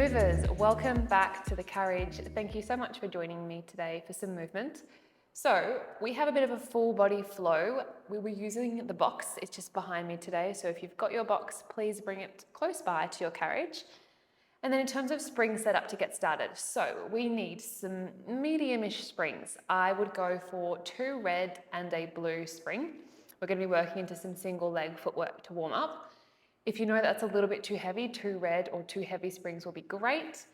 Movers, welcome back to the carriage. Thank you so much for joining me today for some movement. So we have a bit of a full body flow. We were using the box, it's just behind me today. So if you've got your box, please bring it close by to your carriage. And then in terms of spring setup to get started, so we need some medium-ish springs. I would go for 2 red and a blue spring. We're going to be working into some single leg footwork to warm up. If you know that's a little bit too heavy, 2 red or 2 heavy springs will be great.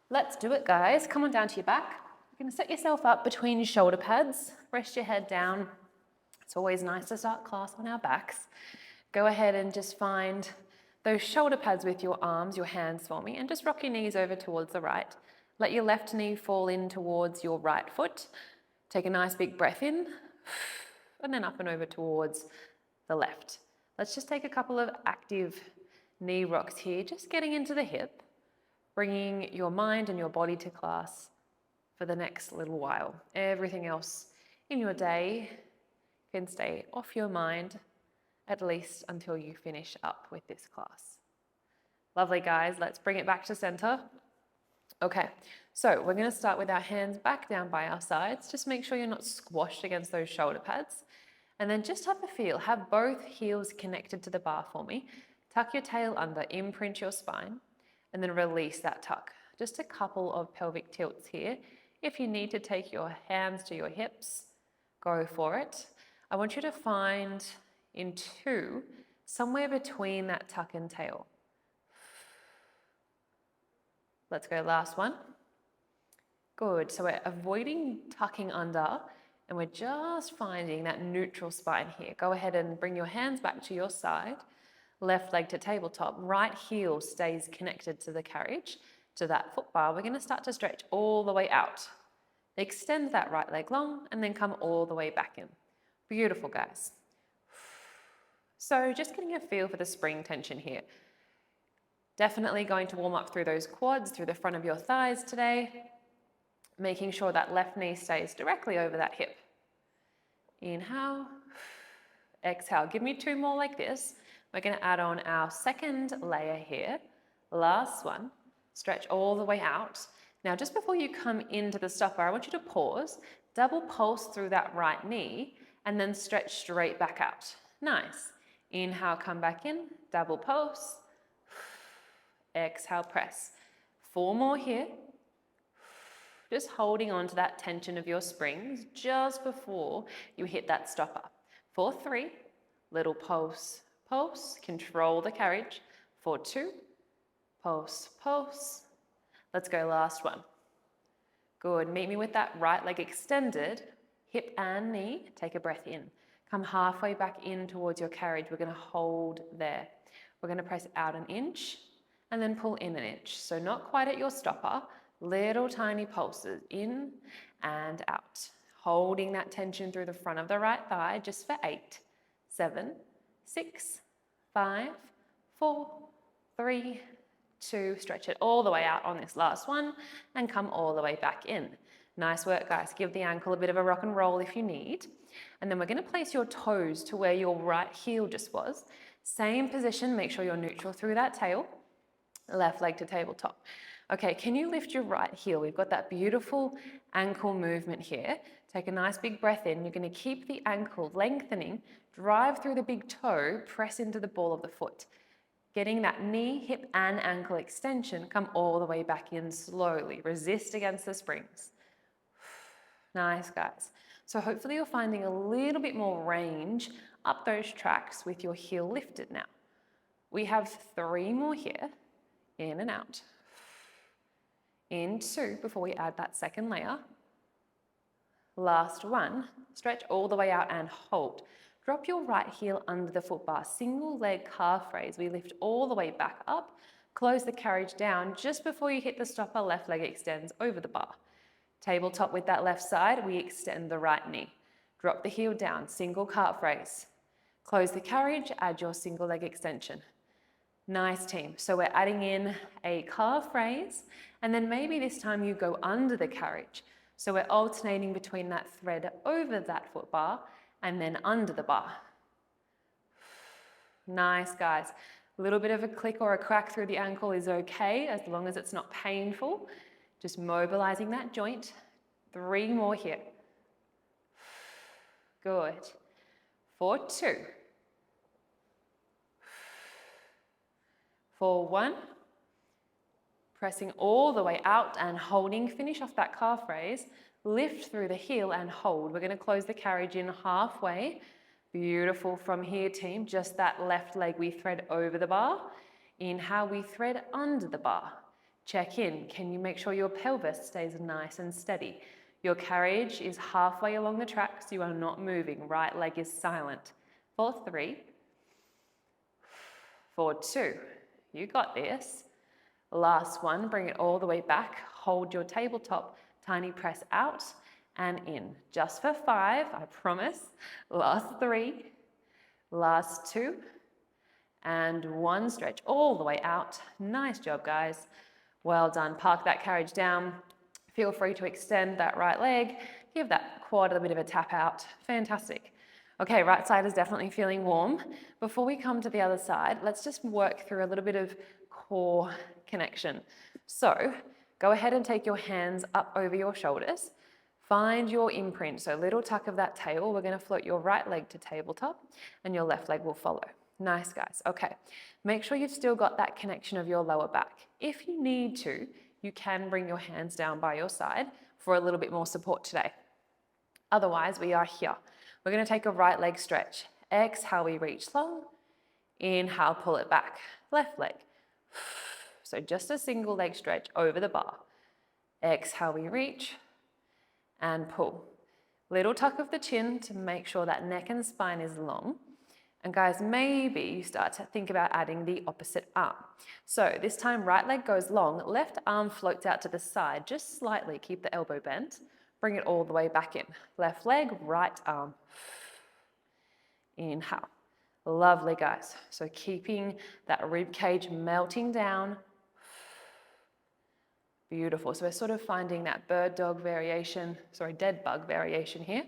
Let's do it, guys. Come on down to your back. You're going to set yourself up between your shoulder pads. Rest your head down. It's always nice to start class on our backs. Go ahead and just find those shoulder pads with your arms, your hands for me, and just rock your knees over towards the right. Let your left knee fall in towards your right foot. Take a nice big breath in, and then up and over towards the left. Let's just take a couple of active knee rocks here, just getting into the hip, bringing your mind and your body to class for the next little while. Everything else in your day can stay off your mind, at least until you finish up with this class. Lovely, guys. Let's bring it back to center. Okay, so we're going to start with our hands back down by our sides. Just make sure you're not squashed against those shoulder pads. And then just have a feel. Have both heels connected to the bar for me. Tuck your tail under, imprint your spine, and then release that tuck. Just a couple of pelvic tilts here. If you need to take your hands to your hips, go for it. I want you to find in 2, somewhere between that tuck and tail. Let's go last one. Good, so we're avoiding tucking under and we're just finding that neutral spine here. Go ahead and bring your hands back to your side, left leg to tabletop, right heel stays connected to the carriage, to that foot bar. We're gonna start to stretch all the way out. Extend that right leg long and then come all the way back in. Beautiful, guys. So just getting a feel for the spring tension here. Definitely going to warm up through those quads, through the front of your thighs today, making sure that left knee stays directly over that hip. Inhale, exhale. Give me 2 more like this. We're going to add on our second layer here. Last one. Stretch all the way out. Now, just before you come into the stopper, I want you to pause, double pulse through that right knee, and then stretch straight back out. Nice. Inhale, come back in, double pulse. Exhale, press. 4 more here. Just holding on to that tension of your springs just before you hit that stopper. For 3, little pulse, pulse, control the carriage. For 2, pulse, pulse. Let's go last one. Good, meet me with that right leg extended, hip and knee. Take a breath in. Come halfway back in towards your carriage. We're gonna hold there. We're gonna press out an inch and then pull in an inch. So not quite at your stopper, little tiny pulses in and out. Holding that tension through the front of the right thigh just for 8, 7, 6, 5, 4, 3, 2. Stretch it all the way out on this last one and come all the way back in. Nice work, guys. Give the ankle a bit of a rock and roll if you need. And then we're going to place your toes to where your right heel just was. Same position, make sure you're neutral through that tail. Left leg to tabletop. Okay, can you lift your right heel? We've got that beautiful ankle movement here. Take a nice big breath in. You're going to keep the ankle lengthening, drive through the big toe, press into the ball of the foot. Getting that knee, hip, and ankle extension, come all the way back in slowly. Resist against the springs. Nice, guys. So hopefully you're finding a little bit more range up those tracks with your heel lifted now. We have 3 more here. In and out. In 2 before we add that second layer. Last one. Stretch all the way out and hold. Drop your right heel under the foot bar. Single leg calf raise. We lift all the way back up. Close the carriage down. Just before you hit the stopper, left leg extends over the bar. Tabletop with that left side, we extend the right knee. Drop the heel down, single calf raise. Close the carriage, add your single leg extension. Nice, team. So we're adding in a calf raise, and then maybe this time you go under the carriage. So we're alternating between that thread over that foot bar and then under the bar. Nice, guys. A little bit of a click or a crack through the ankle is okay as long as it's not painful. Just mobilizing that joint. 3 more here. Good. For 2. For 1. Pressing all the way out and holding. Finish off that calf raise. Lift through the heel and hold. We're going to close the carriage in halfway. Beautiful from here, team. Just that left leg we thread over the bar. Inhale, we thread under the bar. Check in. Can you make sure your pelvis stays nice and steady? Your carriage is halfway along the tracks. You are not moving. Right leg is silent. For 3. For 2. You got this. Last one, bring it all the way back. Hold your tabletop, tiny press out and in. Just for 5, I promise. Last 3, last 2, and 1. Stretch all the way out. Nice job, guys. Well done. Park that carriage down. Feel free to extend that right leg. Give that quad a bit of a tap out. Fantastic. Okay, right side is definitely feeling warm. Before we come to the other side, let's just work through a little bit of core connection. So go ahead and take your hands up over your shoulders. Find your imprint. So little tuck of that tail. We're going to float your right leg to tabletop and your left leg will follow. Nice, guys. Okay. Make sure you've still got that connection of your lower back. If you need to, you can bring your hands down by your side for a little bit more support today. Otherwise, we are here. We're going to take a right leg stretch. Exhale, we reach long. Inhale, pull it back. Left leg. So just a single leg stretch over the bar. Exhale, we reach and pull. Little tuck of the chin to make sure that neck and spine is long. And guys, maybe you start to think about adding the opposite arm. So this time, right leg goes long, left arm floats out to the side, just slightly, keep the elbow bent. Bring it all the way back in. Left leg, right arm. Inhale. Lovely, guys. So keeping that rib cage melting down. Beautiful. So we're sort of finding that bird dog variation, dead bug variation here.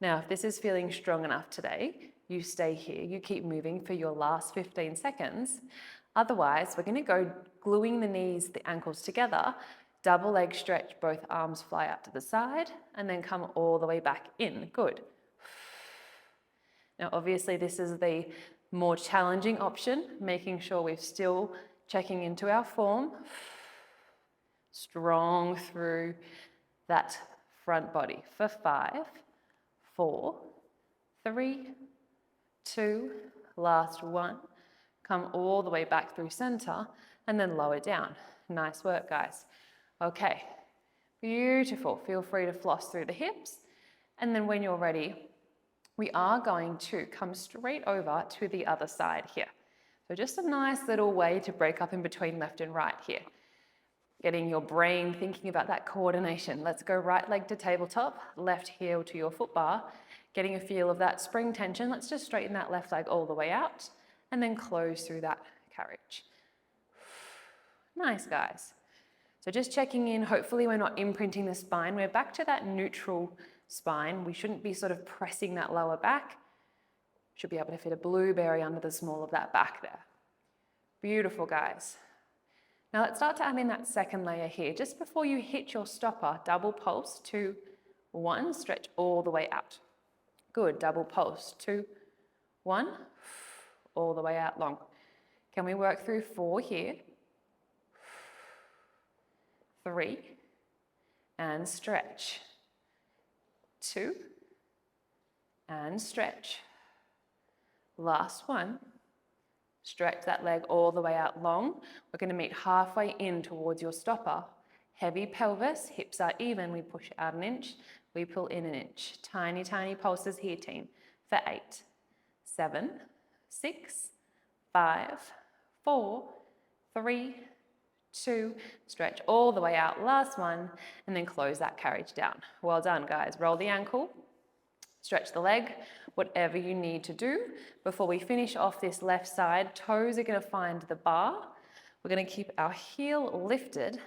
Now, if this is feeling strong enough today, you stay here. You keep moving for your last 15 seconds. Otherwise, we're going to go gluing the knees, the ankles together. Double leg stretch, both arms fly out to the side and then come all the way back in. Good. Now, obviously, this is the more challenging option, making sure we're still checking into our form. Strong through that front body for 5, 4, 3, 2, last 1. Come all the way back through center and then lower down. Nice work, guys. Okay, beautiful. Feel free to floss through the hips. And then when you're ready, we are going to come straight over to the other side here. So just a nice little way to break up in between left and right here. Getting your brain thinking about that coordination. Let's go right leg to tabletop, left heel to your foot bar. Getting a feel of that spring tension. Let's just straighten that left leg all the way out and then close through that carriage. Nice, guys. So just checking in, hopefully we're not imprinting the spine. We're back to that neutral spine. We shouldn't be sort of pressing that lower back. Should be able to fit a blueberry under the small of that back there. Beautiful, guys. Now let's start to add in that second layer here. Just before you hit your stopper, double pulse, 2, 1, stretch all the way out. Good, double pulse, 2, 1, all the way out long. Can we work through 4 here? 3, and stretch. 2, and stretch. Last one. Stretch that leg all the way out long. We're going to meet halfway in towards your stopper. Heavy pelvis, hips are even. We push out an inch, we pull in an inch. Tiny, tiny pulses here, team. For 8, 7, 6, 5, 4, 3, 2, stretch all the way out, last one, and then close that carriage down. Well done, guys. Roll the ankle, stretch the leg, whatever you need to do. Before we finish off this left side, toes are going to find the bar. We're going to keep our heel lifted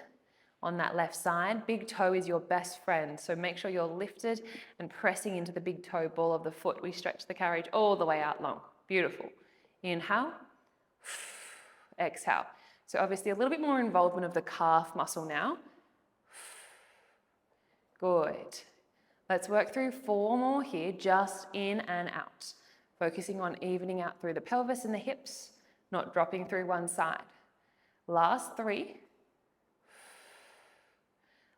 on that left side. Big toe is your best friend, so make sure you're lifted and pressing into the big toe ball of the foot. We stretch the carriage all the way out long. Beautiful. Inhale, exhale. So obviously a little bit more involvement of the calf muscle now. Good. Let's work through 4 more here, just in and out. Focusing on evening out through the pelvis and the hips, not dropping through one side. Last 3.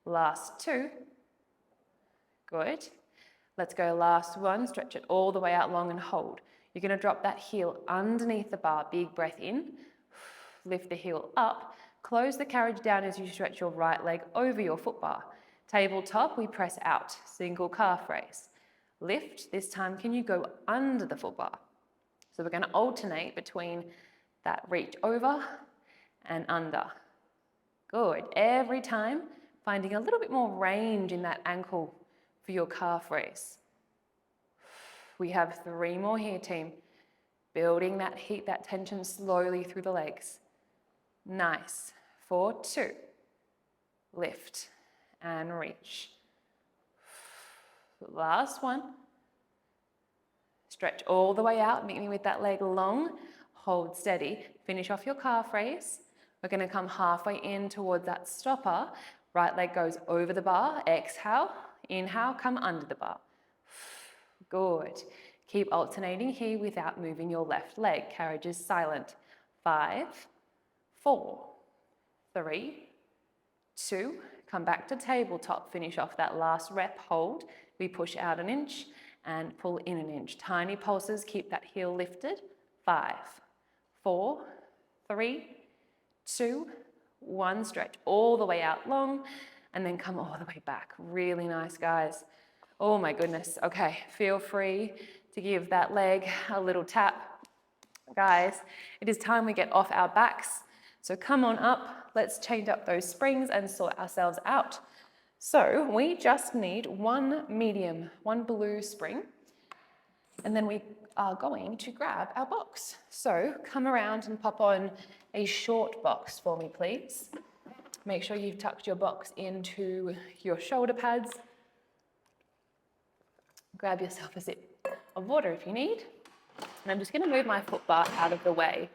Last 2. Good. Let's go last 1. Stretch it all the way out long and hold. You're going to drop that heel underneath the bar. Big breath in. Lift the heel up. Close the carriage down as you stretch your right leg over your foot bar. Tabletop, we press out. Single calf raise. Lift. This time, can you go under the foot bar? So we're going to alternate between that reach over and under. Good. Every time, finding a little bit more range in that ankle for your calf raise. We have 3 more here, team. Building that heat, that tension slowly through the legs. Nice. 4, 2. Lift and reach. Last 1. Stretch all the way out, meet me with that leg long. Hold steady. Finish off your calf raise. We're going to come halfway in towards that stopper. Right leg goes over the bar. Exhale. Inhale, come under the bar. Good. Keep alternating here without moving your left leg. Carriage is silent. 5, 4, 3, 2. Come back to tabletop. Finish off that last rep. Hold. We push out an inch and pull in an inch. Tiny pulses. Keep that heel lifted. 5, 4, 3, 2, 1. Stretch all the way out long and then come all the way back. Really nice, guys. Oh my goodness. Okay, feel free to give that leg a little tap. Guys, it is time we get off our backs. So come on up. Let's change up those springs and sort ourselves out. So we just need 1 medium, 1 blue spring. And then we are going to grab our box. So come around and pop on a short box for me, please. Make sure you've tucked your box into your shoulder pads. Grab yourself a sip of water if you need. And I'm just going to move my foot bar out of the way.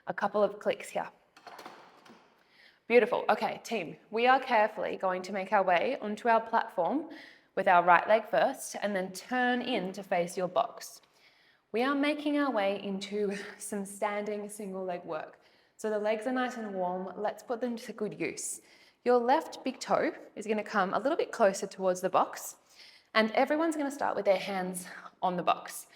A couple of clicks here. Beautiful. Okay, team, we are carefully going to make our way onto our platform with our right leg first and then turn in to face your box. We are making our way into some standing single leg work. So the legs are nice and warm. Let's put them to good use. Your left big toe is going to come a little bit closer towards the box, and everyone's going to start with their hands on the box.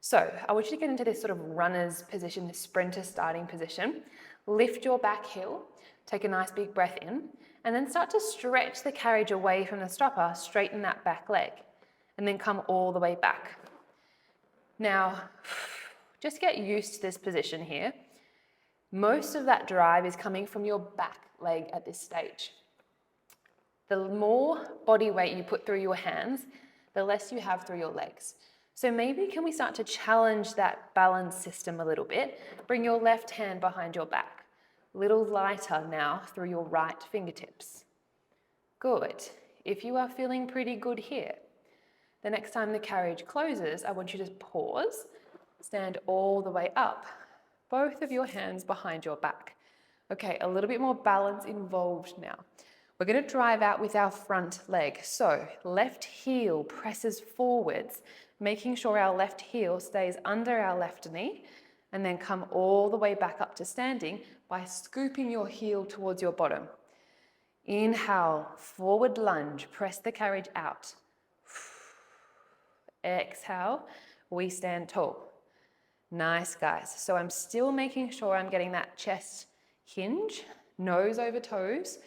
So I want you to get into this sort of runner's position, this sprinter starting position. Lift your back heel, take a nice big breath in, and then start to stretch the carriage away from the stopper, straighten that back leg, and then come all the way back. Now, just get used to this position here. Most of that drive is coming from your back leg at this stage. The more body weight you put through your hands, the less you have through your legs. So maybe can we start to challenge that balance system a little bit? Bring your left hand behind your back. A little lighter now through your right fingertips. Good. If you are feeling pretty good here, the next time the carriage closes, I want you to pause, stand all the way up. Both of your hands behind your back. Okay, a little bit more balance involved now. We're going to drive out with our front leg. So left heel presses forwards, making sure our left heel stays under our left knee, and then come all the way back up to standing by scooping your heel towards your bottom. Inhale, forward lunge, press the carriage out. Exhale, we stand tall. Nice, guys. So I'm still making sure I'm getting that chest hinge, nose over toes,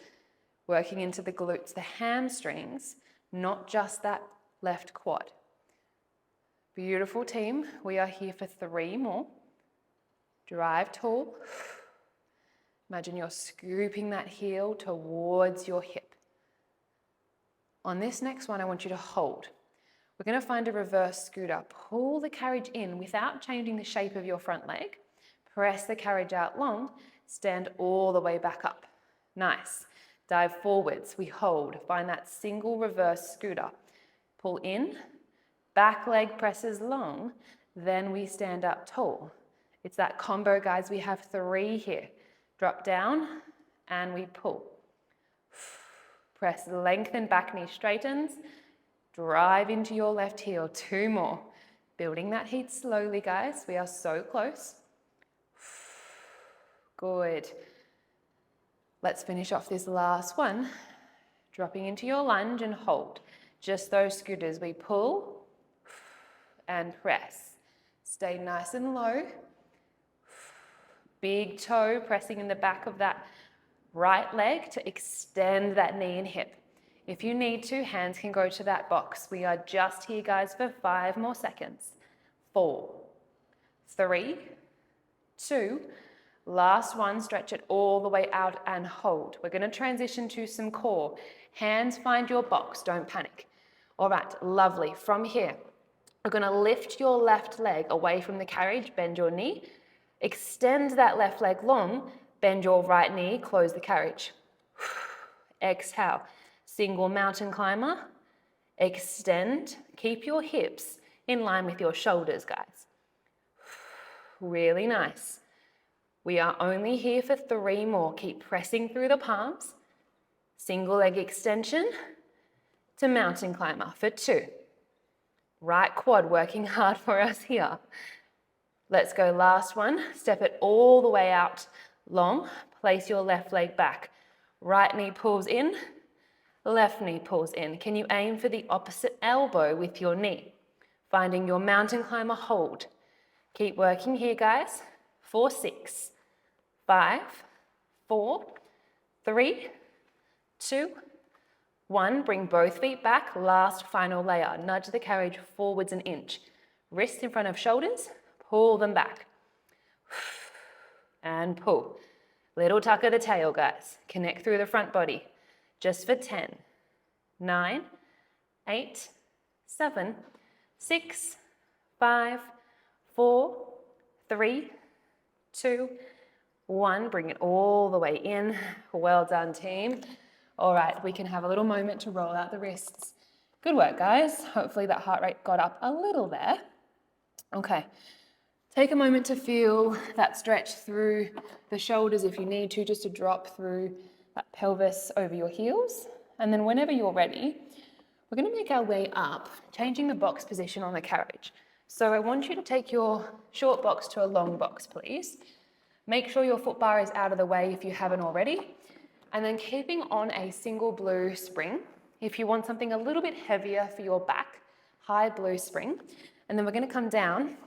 working into the glutes, the hamstrings, not just that left quad. Beautiful, team. We are here for 3 more. Drive tall. Imagine you're scooping that heel towards your hip. On this next one, I want you to hold. We're going to find a reverse scooter. Pull the carriage in without changing the shape of your front leg. Press the carriage out long. Stand all the way back up. Nice. Dive forwards. We hold. Find that single reverse scooter. Pull in. Back leg presses long. Then we stand up tall. It's that combo, guys. We have 3 here. Drop down and we pull. Press, lengthen, back knee straightens. Drive into your left heel. 2 more. Building that heat slowly, guys. We are so close. Good. Let's finish off this last one. Dropping into your lunge and hold. Just those scooters. We pull and press. Stay nice and low. Big toe pressing in the back of that right leg to extend that knee and hip. If you need to, hands can go to that box. We are just here, guys, for 5 more seconds. 4, 3, 2, last one. Stretch it all the way out and hold. We're going to transition to some core. Hands find your box, don't panic. All right, lovely. From here, we're going to lift your left leg away from the carriage, bend your knee, extend that left leg long, bend your right knee, close the carriage. Exhale, single mountain climber, extend, keep your hips in line with your shoulders, guys. Really nice. We are only here for 3 more. Keep pressing through the palms. Single leg extension to mountain climber for 2. Right quad working hard for us here. Let's go last one. Step it all the way out long. Place your left leg back. Right knee pulls in, left knee pulls in. Can you aim for the opposite elbow with your knee? Finding your mountain climber hold. Keep working here, guys. 4, 6, 5, 4, 3, 2, 1. Bring both feet back. Last final layer. Nudge the carriage forwards an inch. Wrists in front of shoulders. Pull them back. And pull. Little tuck of the tail, guys. Connect through the front body. Just for 10, 9, 8, 7, 6, 5, 4, 3, 2, 1. Bring it all the way in. Well done, team. All right, we can have a little moment to roll out the wrists. Good work, guys. Hopefully that heart rate got up a little there. Okay, take a moment to feel that stretch through the shoulders if you need to, just to drop through that pelvis over your heels. And then whenever you're ready, we're going to make our way up, changing the box position on the carriage. So I want you to take your short box to a long box, please. Make sure your foot bar is out of the way if you haven't already. And then keeping on a single blue spring. If you want something a little bit heavier for your back, high blue spring. And then we're going to come down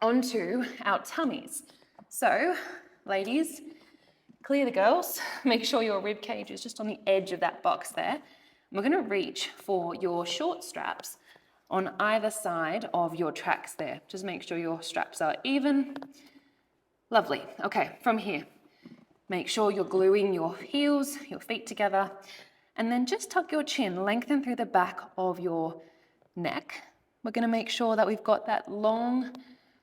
onto our tummies. So, ladies, clear the girls. Make sure your rib cage is just on the edge of that box there. And we're going to reach for your short straps on either side of your tracks there. Just make sure your straps are even. Lovely. Okay, from here, make sure you're gluing your heels, your feet together, and then just tuck your chin, lengthen through the back of your neck. We're going to make sure that we've got that long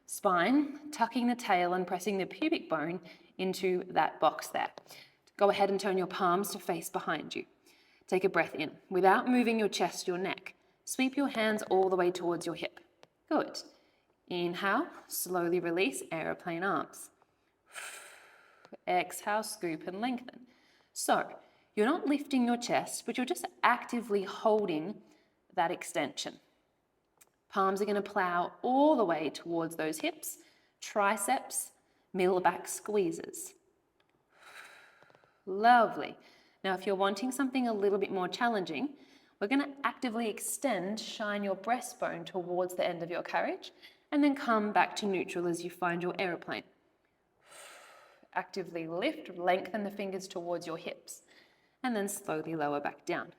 spine, tucking the tail and pressing the pubic bone into that box there. Go ahead and turn your palms to face behind you. Take a breath in. Without moving your chest, your neck, sweep your hands all the way towards your hip. Good. Inhale, slowly release, aeroplane arms. Exhale, scoop and lengthen. So, you're not lifting your chest, but you're just actively holding that extension. Palms are going to plow all the way towards those hips, triceps, middle back squeezes. Lovely. Now, if you're wanting something a little bit more challenging, we're going to actively extend, shine your breastbone towards the end of your carriage, and then come back to neutral as you find your aeroplane. Actively lift, lengthen the fingers towards your hips, and then slowly lower back down.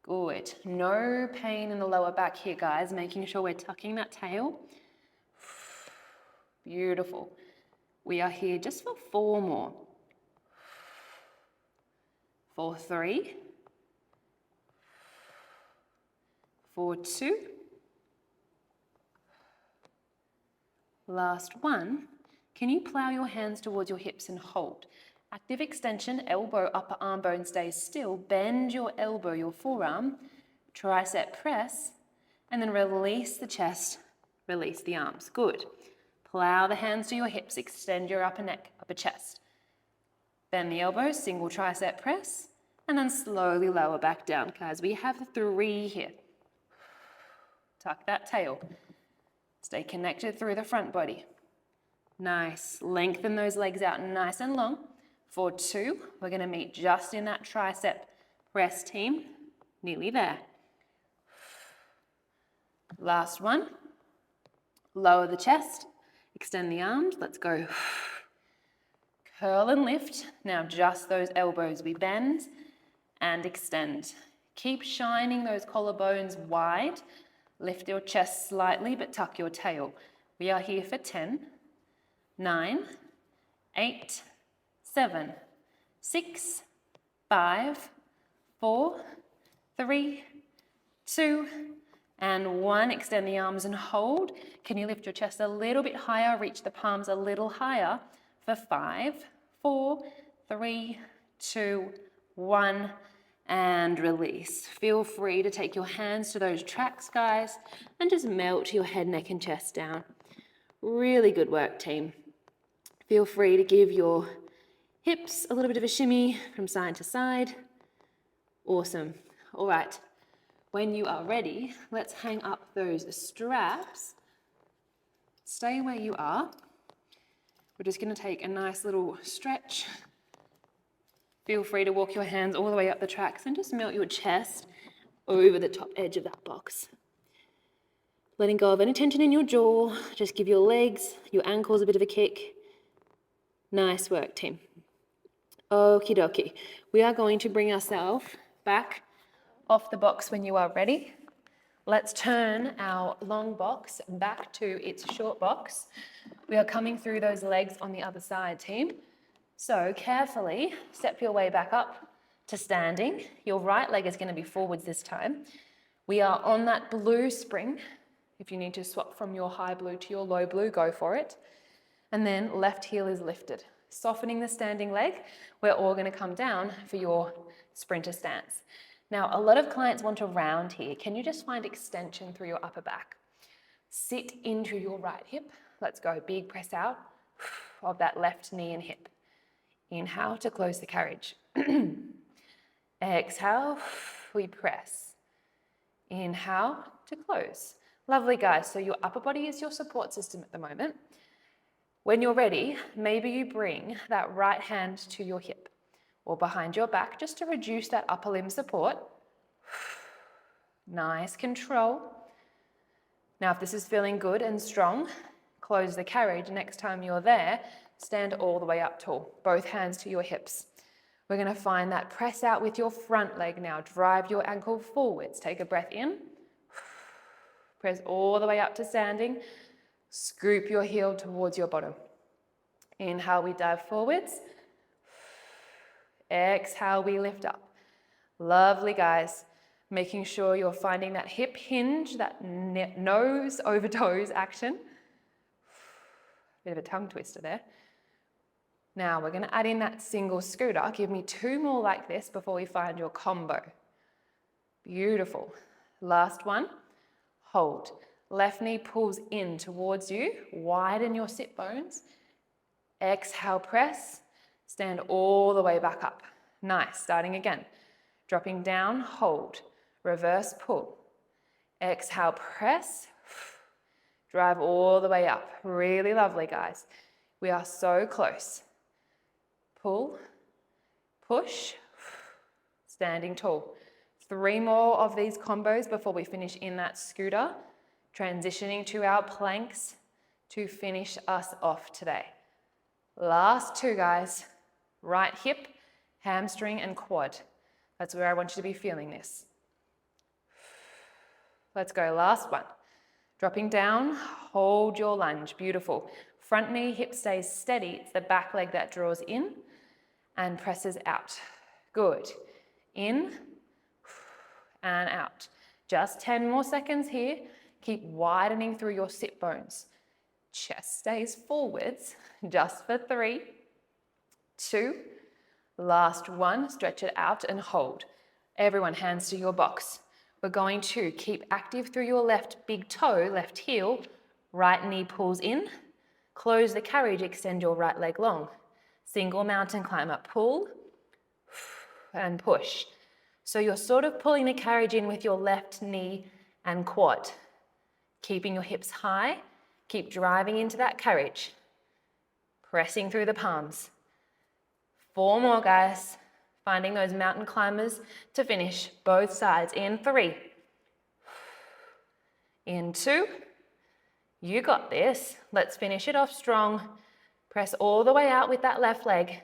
Good. No pain in the lower back here, guys. Making sure we're tucking that tail. Beautiful. We are here just for 4 more. For 3. For 2. Last one. Can you plow your hands towards your hips and hold? Active extension, elbow, upper arm bone stays still. Bend your elbow, your forearm, tricep press, and then release the chest, release the arms. Good. Plow the hands to your hips, extend your upper neck, upper chest. Bend the elbows, single tricep press, and then slowly lower back down, guys. We have 3 here. Tuck that tail. Stay connected through the front body. Nice. Lengthen those legs out nice and long. For 2, we're going to meet just in that tricep press, team. Nearly there. Last one. Lower the chest. Extend the arms. Let's go. Curl and lift. Now just those elbows. We bend and extend. Keep shining those collarbones wide. Lift your chest slightly, but tuck your tail. We are here for 10, 9, 8, 7, 6, 5, 4, 3, 2, and 1. Extend the arms and hold. Can you lift your chest a little bit higher? Reach the palms a little higher for 5, 4, 3, 2, 1. And release. Feel free to take your hands to those tracks, guys, and just melt your head, neck, and chest down. Really good work, team. Feel free to give your hips a little bit of a shimmy from side to side. Awesome. All right. When you are ready, let's hang up those straps. Stay where you are. We're just going to take a nice little stretch. Feel free to walk your hands all the way up the tracks and just melt your chest over the top edge of that box. Letting go of any tension in your jaw. Just give your legs, your ankles a bit of a kick. Nice work, team. Okie dokie. We are going to bring ourselves back off the box when you are ready. Let's turn our long box back to its short box. We are coming through those legs on the other side, team. So carefully step your way back up to standing. Your right leg is going to be forwards this time. We are on that blue spring. If you need to swap from your high blue to your low blue, go for it. And then left heel is lifted. Softening the standing leg, we're all going to come down for your sprinter stance. Now, a lot of clients want a round here. Can you just find extension through your upper back? Sit into your right hip. Let's go. Big press out of that left knee and hip. Inhale to close the carriage. Exhale, we press. Inhale to close. Lovely, guys. So your upper body is your support system at the moment. When you're ready, maybe you bring that right hand to your hip or behind your back just to reduce that upper limb support. Nice control. Now, if this is feeling good and strong, close the carriage. Next time you're there, stand all the way up tall, both hands to your hips. We're going to find that press out with your front leg now. Drive your ankle forwards. Take a breath in. Press all the way up to standing. Scoop your heel towards your bottom. Inhale, we dive forwards. Exhale, we lift up. Lovely, guys. Making sure you're finding that hip hinge, that nose over toes action. Bit of a tongue twister there. Now we're going to add in that single scooter. Give me 2 more like this before we find your combo. Beautiful. Last one. Hold. Left knee pulls in towards you. Widen your sit bones. Exhale, press. Stand all the way back up. Nice. Starting again. Dropping down, hold. Reverse pull. Exhale, press. Drive all the way up. Really lovely, guys. We are so close. Pull, push, standing tall. 3 more of these combos before we finish in that scooter. Transitioning to our planks to finish us off today. Last 2, guys. Right hip, hamstring, and quad. That's where I want you to be feeling this. Let's go. Last one. Dropping down, hold your lunge. Beautiful. Front knee, hip stays steady. It's the back leg that draws in and presses out. Good. In and out. Just 10 more seconds here. Keep widening through your sit bones. Chest stays forwards just for 3, 2, last 1. Stretch it out and hold. Everyone, hands to your box. We're going to keep active through your left big toe, left heel. Right knee pulls in. Close the carriage, extend your right leg long. Single mountain climber, pull and push. So you're sort of pulling the carriage in with your left knee and quad. Keeping your hips high, keep driving into that carriage. Pressing through the palms. 4 more, guys. Finding those mountain climbers to finish, both sides. In 3. In 2. You got this. Let's finish it off strong. Press all the way out with that left leg.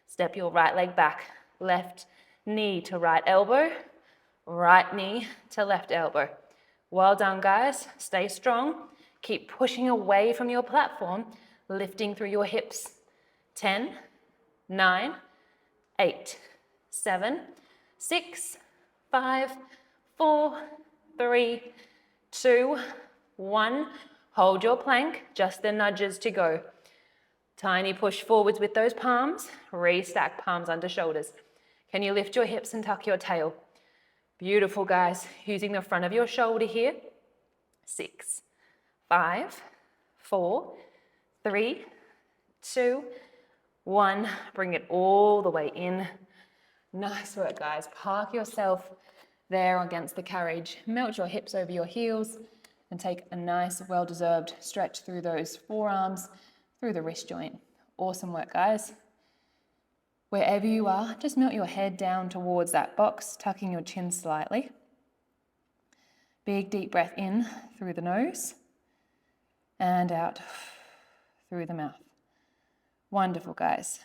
Step your right leg back. Left knee to right elbow. Right knee to left elbow. Well done, guys. Stay strong. Keep pushing away from your platform, lifting through your hips. 10, 9, 8, 7, 6, 5, 4, 3, 2, 1. Hold your plank, just the nudges to go. Tiny push forwards with those palms. Restack palms under shoulders. Can you lift your hips and tuck your tail? Beautiful, guys. Using the front of your shoulder here. 6, 5, 4, 3, 2, 1. Bring it all the way in. Nice work, guys. Park yourself there against the carriage. Melt your hips over your heels and take a nice, well-deserved stretch through those forearms, through the wrist joint. Awesome work, guys. Wherever you are, just melt your head down towards that box, tucking your chin slightly. Big deep breath in through the nose and out through the mouth. Wonderful, guys.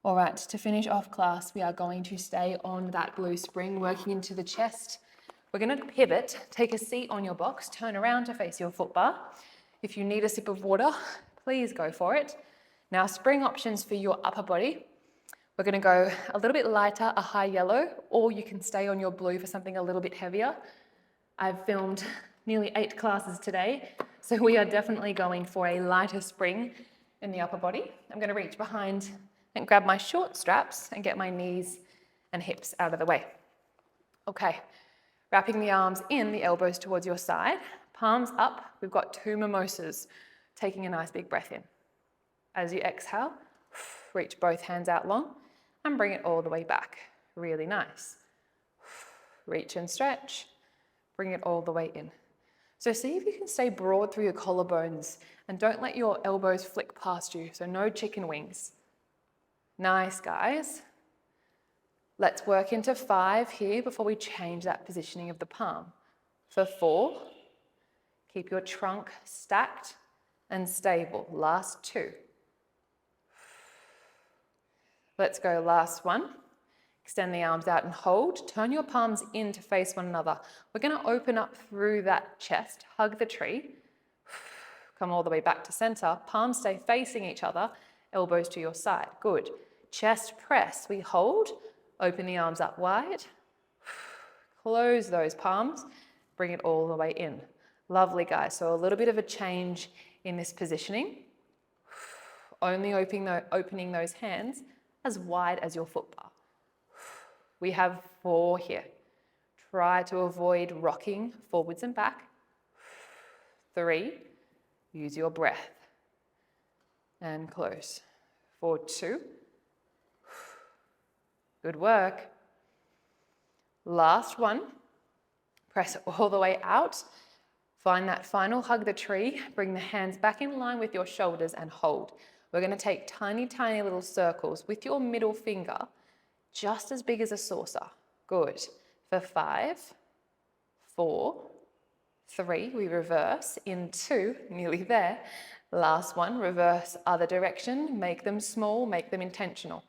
All right, to finish off class, we are going to stay on that blue spring, working into the chest. We're going to pivot, take a seat on your box, turn around to face your foot bar. If you need a sip of water, please go for it. Now, spring options for your upper body. We're going to go a little bit lighter, a high yellow, or you can stay on your blue for something a little bit heavier. I've filmed nearly 8 classes today, so we are definitely going for a lighter spring in the upper body. I'm going to reach behind and grab my short straps and get my knees and hips out of the way. Okay, wrapping the arms in, the elbows towards your side, palms up. We've got 2 mimosas, taking a nice big breath in. As you exhale, reach both hands out long and bring it all the way back. Really nice. Reach and stretch, bring it all the way in. So see if you can stay broad through your collarbones and don't let your elbows flick past you, so no chicken wings. Nice, guys. Let's work into 5 here before we change that positioning of the palm. For 4, keep your trunk stacked and stable. Last 2. Let's go last 1. Extend the arms out and hold. Turn your palms in to face one another. We're going to open up through that chest, hug the tree. Come all the way back to center. Palms stay facing each other, elbows to your side. Good. Chest press. We hold. Open the arms up wide. Close those palms. Bring it all the way in. Lovely, guys. So a little bit of a change in this positioning. Only opening those hands as wide as your foot bar. We have 4 here. Try to avoid rocking forwards and back. 3, use your breath. And close. For 2. Good work. Last 1. Press all the way out. Find that final hug the tree. Bring the hands back in line with your shoulders and hold. We're going to take tiny, tiny little circles with your middle finger, just as big as a saucer. Good. For 5, 4, 3, we reverse. In 2, nearly there. Last 1, reverse other direction. Make them small, make them intentional.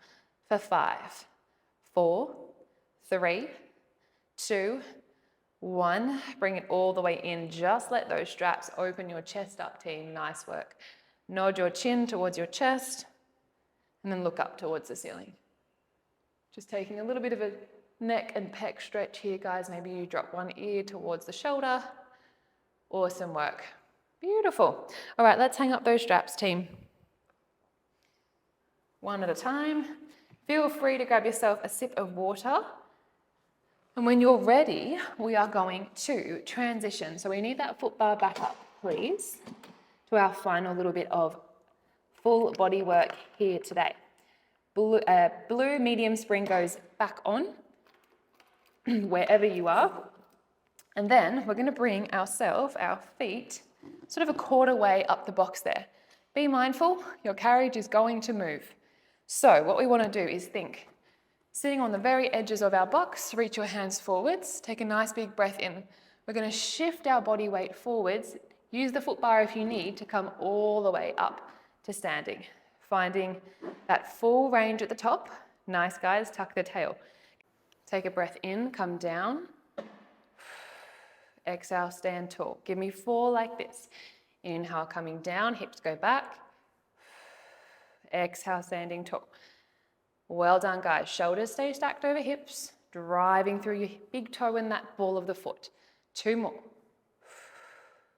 For 5, 4, 3, 2, 1. Bring it all the way in. Just let those straps open your chest up, team. Nice work. Nod your chin towards your chest and then look up towards the ceiling. Just taking a little bit of a neck and pec stretch here, guys. Maybe you drop one ear towards the shoulder. Awesome work. Beautiful. All right, let's hang up those straps, team. One at a time. Feel free to grab yourself a sip of water. And when you're ready, we are going to transition. So we need that foot bar back up, please, to our final little bit of full body work here today. Blue medium spring goes back on wherever you are. And then we're going to bring our feet, sort of a quarter way up the box there. Be mindful, your carriage is going to move. So what we want to do is think, sitting on the very edges of our box, reach your hands forwards, take a nice big breath in. We're going to shift our body weight forwards, use the foot bar if you need to come all the way up to standing. Finding that full range at the top. Nice guys, tuck the tail. Take a breath in, come down. Exhale, stand tall. Give me 4 like this. Inhale, coming down, hips go back. Exhale, standing tall. Well done, guys. Shoulders stay stacked over hips, driving through your big toe in that ball of the foot. 2 more.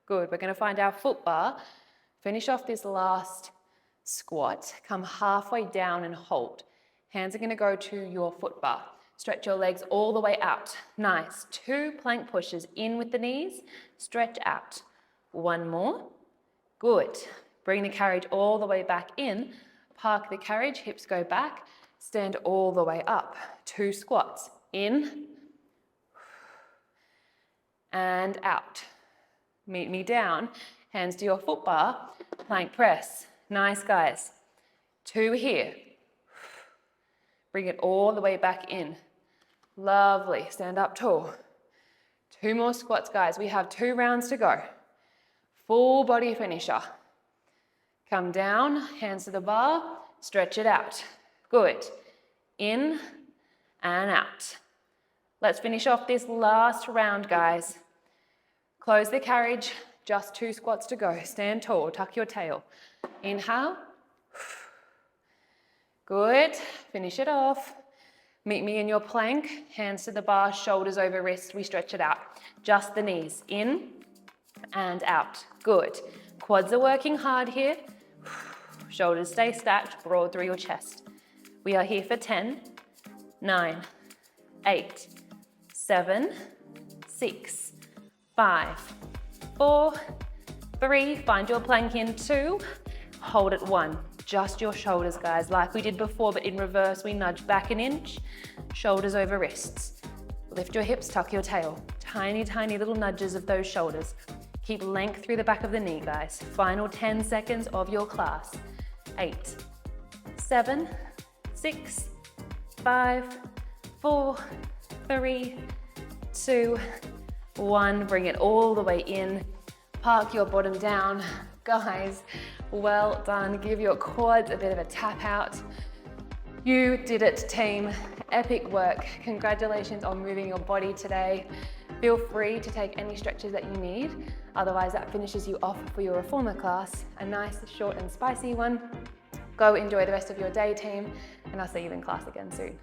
Good. We're going to find our foot bar. Finish off this last squat. Come halfway down and hold. Hands are going to go to your foot bar. Stretch your legs all the way out. Nice. 2 plank pushes in with the knees. Stretch out. 1 more. Good. Bring the carriage all the way back in. Park the carriage, hips go back. Stand all the way up. 2 squats. In and out. Meet me down. Hands to your foot bar. Plank press. Nice, guys. 2 here. Bring it all the way back in. Lovely. Stand up tall. 2 more squats, guys. We have 2 rounds to go. Full body finisher. Come down, hands to the bar, stretch it out. Good. In and out. Let's finish off this last round, guys. Close the carriage, just 2 squats to go. Stand tall, tuck your tail. Inhale. Good. Finish it off. Meet me in your plank. Hands to the bar, shoulders over wrists. We stretch it out. Just the knees. In and out. Good. Quads are working hard here. Shoulders stay stacked, broad through your chest. We are here for 10, 9, 8, 7, 6, 5, 4, 3. Find your plank in 2. Hold it 1. Just your shoulders, guys, like we did before, but in reverse, we nudge back an inch, shoulders over wrists. Lift your hips, tuck your tail. Tiny, tiny little nudges of those shoulders. Keep length through the back of the knee, guys. Final 10 seconds of your class. 8, 7, 6, 5, 4, 3, 2, 1. Bring it all the way in. Park your bottom down. Guys, well done. Give your quads a bit of a tap out. You did it, team. Epic work. Congratulations on moving your body today. Feel free to take any stretches that you need. Otherwise, that finishes you off for your reformer class. A nice, short and spicy one. Go enjoy the rest of your day, team, and I'll see you in class again soon.